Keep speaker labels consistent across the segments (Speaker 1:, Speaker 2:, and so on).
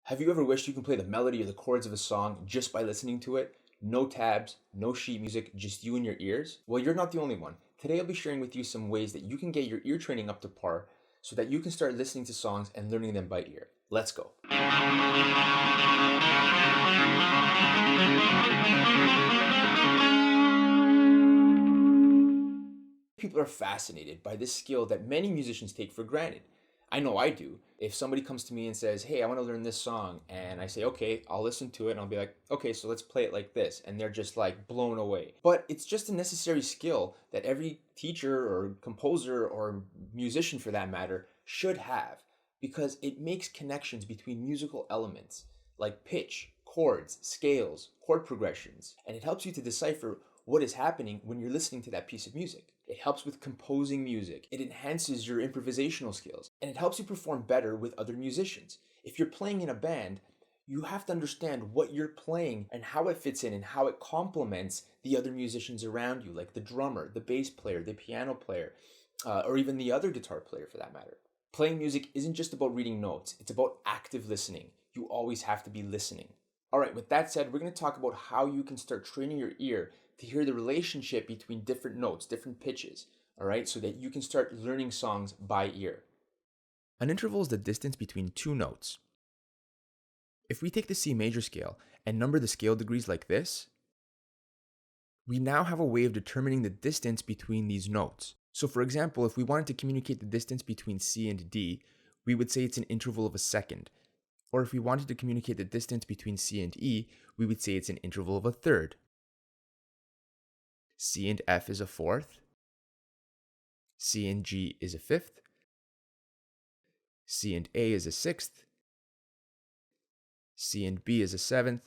Speaker 1: Have you ever wished you can play the melody or the chords of a song just by listening to it? No tabs, no sheet music, just you and your ears? Well, you're not the only one. Today I'll be sharing with you some ways that you can get your ear training up to par so that you can start listening to songs and learning them by ear. Let's go. People are fascinated by this skill that many musicians take for granted. I know I do. If somebody comes to me and says, hey, I want to learn this song, and I say, okay, I'll listen to it, and I'll be like, okay, so let's play it like this, and they're just like blown away. But it's just a necessary skill that every teacher or composer or musician for that matter should have, because it makes connections between musical elements like pitch, chords, scales, chord progressions, and it helps you to decipher what is happening when you're listening to that piece of music. It helps with composing music. It enhances your improvisational skills, and it helps you perform better with other musicians. If you're playing in a band, you have to understand what you're playing and how it fits in and how it complements the other musicians around you, like the drummer, the bass player, the piano player, or even the other guitar player for that matter. Playing music isn't just about reading notes. It's about active listening. You always have to be listening. All right, with that said, we're going to talk about how you can start training your ear to hear the relationship between different notes, different pitches, all right, so that you can start learning songs by ear. An interval is the distance between two notes. If we take the C major scale and number the scale degrees like this, we now have a way of determining the distance between these notes. So for example, if we wanted to communicate the distance between C and D, we would say it's an interval of a second. Or if we wanted to communicate the distance between C and E, we would say it's an interval of a third. C and F is a fourth. C and G is a fifth. C and A is a sixth. C and B is a seventh.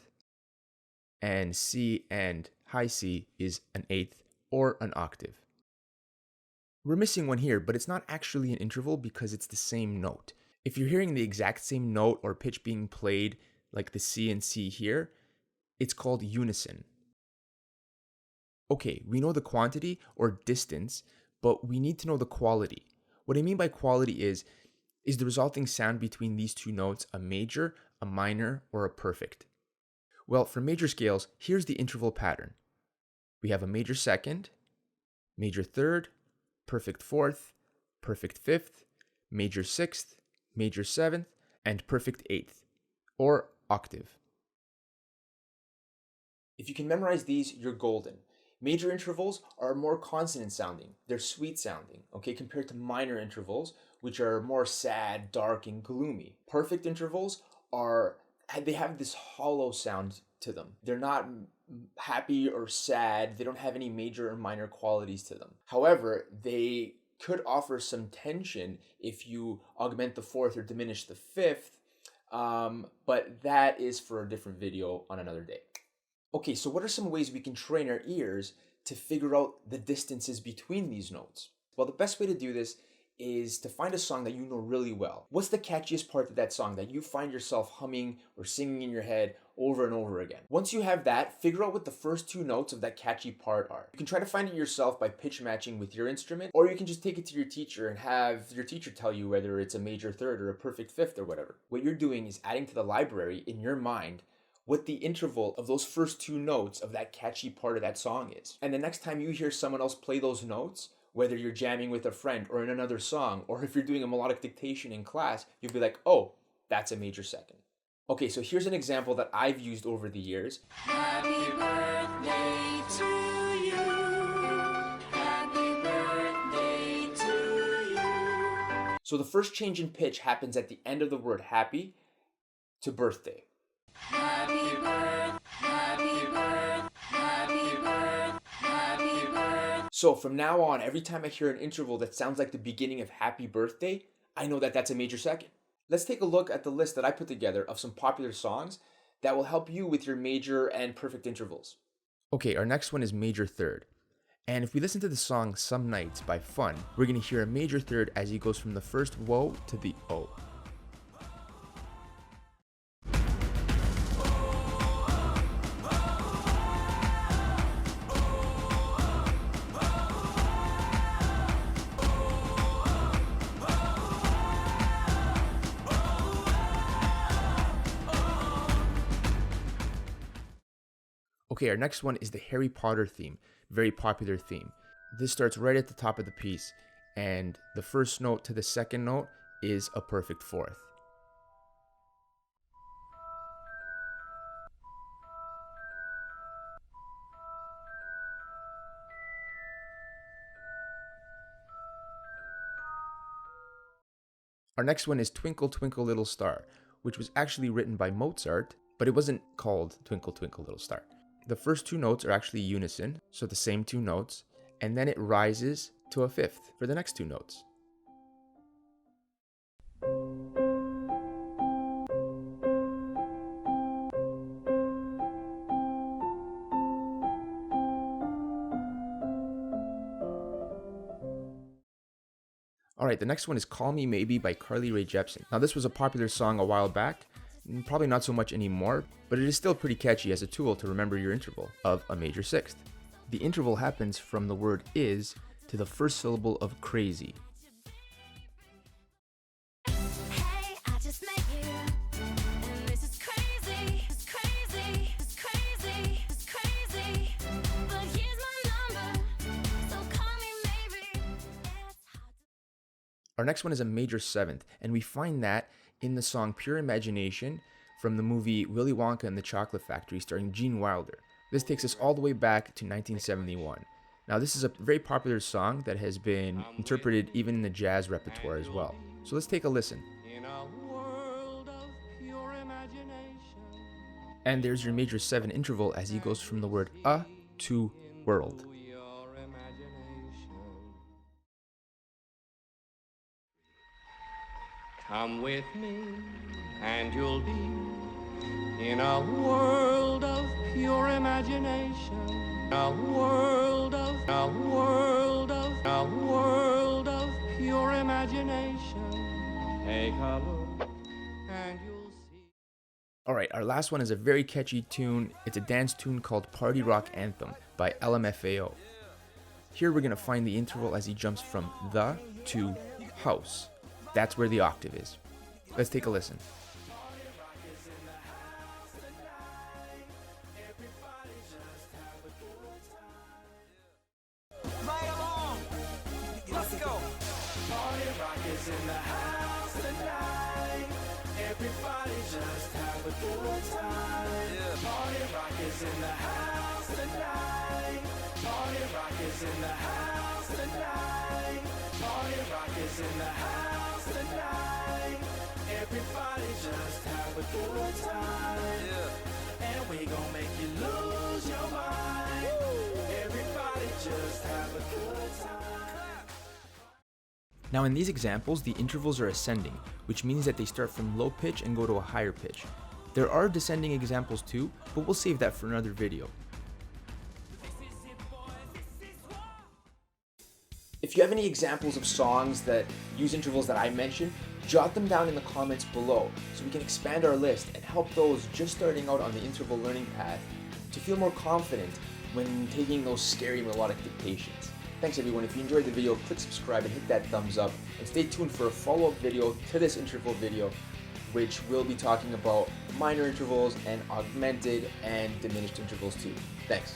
Speaker 1: And C and high C is an eighth or an octave. We're missing one here, but it's not actually an interval because it's the same note. If you're hearing the exact same note or pitch being played, like the C and C here, it's called unison. Okay, we know the quantity or distance, but we need to know the quality. What I mean by quality is the resulting sound between these two notes a major, a minor, or a perfect? Well, for major scales, here's the interval pattern. We have a major second, major third, perfect fourth, perfect fifth, major sixth, major seventh, and perfect eighth, or octave. If you can memorize these, you're golden. Major intervals are more consonant sounding. They're sweet sounding, okay, compared to minor intervals, which are more sad, dark, and gloomy. Perfect intervals they have this hollow sound to them. They're not happy or sad. They don't have any major or minor qualities to them. However, they could offer some tension if you augment the fourth or diminish the fifth, but that is for a different video on another day. Okay, so what are some ways we can train our ears to figure out the distances between these notes? Well, the best way to do this is to find a song that you know really well. What's the catchiest part of that song that you find yourself humming or singing in your head over and over again? Once you have that, figure out what the first two notes of that catchy part are. You can try to find it yourself by pitch matching with your instrument, or you can just take it to your teacher and have your teacher tell you whether it's a major third or a perfect fifth or whatever. What you're doing is adding to the library in your mind what the interval of those first two notes of that catchy part of that song is. And the next time you hear someone else play those notes, whether you're jamming with a friend or in another song, or if you're doing a melodic dictation in class, you'll be like, oh, that's a major second. Okay, so here's an example that I've used over the years.
Speaker 2: Happy birthday to you. Happy birthday to you.
Speaker 1: So the first change in pitch happens at the end of the word happy to birthday.
Speaker 2: Happy birth, happy birth, happy birth, happy birth.
Speaker 1: So from now on, every time I hear an interval that sounds like the beginning of happy birthday, I know that that's a major second. Let's take a look at the list that I put together of some popular songs that will help you with your major and perfect intervals. Okay, our next one is major third. And if we listen to the song Some Nights by Fun, we're going to hear a major third as he goes from the first whoa to the O. Okay, our next one is the Harry Potter theme, very popular theme. This starts right at the top of the piece, and the first note to the second note is a perfect fourth. Our next one is Twinkle Twinkle Little Star, which was actually written by Mozart, but it wasn't called Twinkle Twinkle Little Star. The first two notes are actually unison, so the same two notes, and then it rises to a fifth for the next two notes. Alright, the next one is Call Me Maybe by Carly Rae Jepsen. Now this was a popular song a while back, probably not so much anymore, but it is still pretty catchy as a tool to remember your interval of a major sixth. The interval happens from the word is to the first syllable of crazy.
Speaker 2: Hey, I just met you, and this is crazy. It's crazy. It's crazy. It's crazy. But here's my number, so call me maybe.
Speaker 1: Our next one is a major seventh, and we find that in the song Pure Imagination from the movie Willy Wonka and the Chocolate Factory starring Gene Wilder. This takes us all the way back to 1971. Now this is a very popular song that has been interpreted even in the jazz repertoire as well. So let's take a listen.
Speaker 3: In a world of pure imagination.
Speaker 1: And there's your major 7 interval as he goes from the word to world.
Speaker 3: Your imagination. Come with me, and you'll be in a world of pure imagination. A world of pure imagination. Take a look, and you'll see.
Speaker 1: Alright, our last one is a very catchy tune. It's a dance tune called Party Rock Anthem by LMFAO. Here we're going to find the interval as he jumps from the to house. That's where the octave is. Let's take a listen.
Speaker 4: Right along. Let's go. Party rock is in the house tonight. Everybody just have a good time. Party rock is in the house tonight. Party rock is in the house tonight. Party rock is in the house tonight. Everybody just have a good time. And we gon' make you lose your mind. Everybody just have a good time.
Speaker 1: Now in these examples, the intervals are ascending, which means that they start from low pitch and go to a higher pitch. There are descending examples too, but we'll save that for another video. If you have any examples of songs that use intervals that I mentioned, jot them down in the comments below so we can expand our list and help those just starting out on the interval learning path to feel more confident when taking those scary melodic dictations. Thanks everyone. If you enjoyed the video, click subscribe and hit that thumbs up, and stay tuned for a follow-up video to this interval video, which will be talking about minor intervals and augmented and diminished intervals too. Thanks.